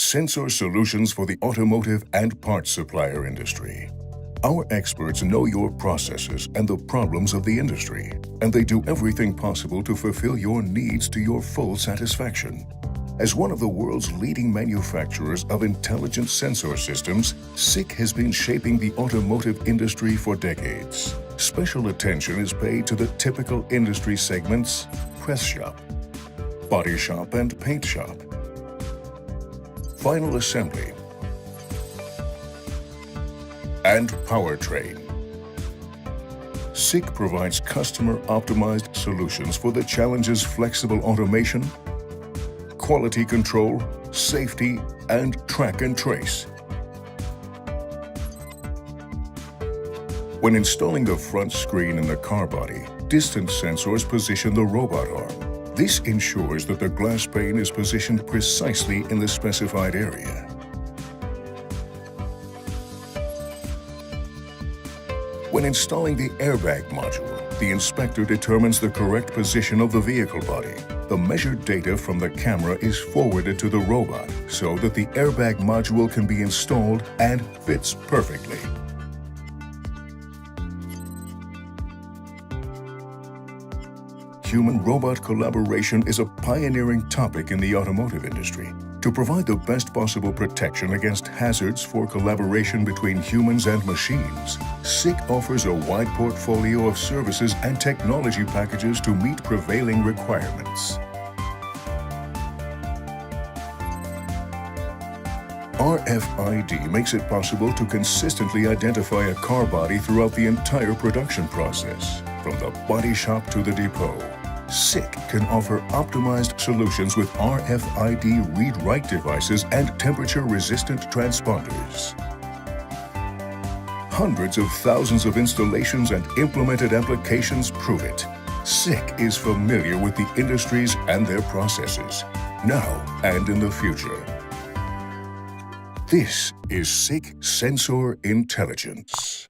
sensor solutions for the automotive and parts supplier industry. Our experts know your processes and the problems of the industry, and they do everything possible to fulfill your needs to your full satisfaction. As one of the world's leading manufacturers of intelligent sensor systems, SICK has been shaping the automotive industry for decades. Special attention is paid to the typical industry segments: press shop, body shop and paint shop, final assembly, and powertrain. SICK provides customer-optimized solutions for the challenges flexible automation, quality control, safety, and track and trace. When installing the front screen in the car body, distance sensors position the robot arm. This ensures that the glass pane is positioned precisely in the specified area. When installing the airbag module, the inspector determines the correct position of the vehicle body. The measured data from the camera is forwarded to the robot so that the airbag module can be installed and fits perfectly. Human-robot collaboration is a pioneering topic in the automotive industry. To provide the best possible protection against hazards for collaboration between humans and machines, SICK offers a wide portfolio of services and technology packages to meet prevailing requirements. RFID makes it possible to consistently identify a car body throughout the entire production process, from the body shop to the depot. SICK can offer optimized solutions with RFID read-write devices and temperature-resistant transponders. Hundreds of thousands of installations and implemented applications prove it. SICK is familiar with the industries and their processes, now and in the future. This is SICK Sensor Intelligence.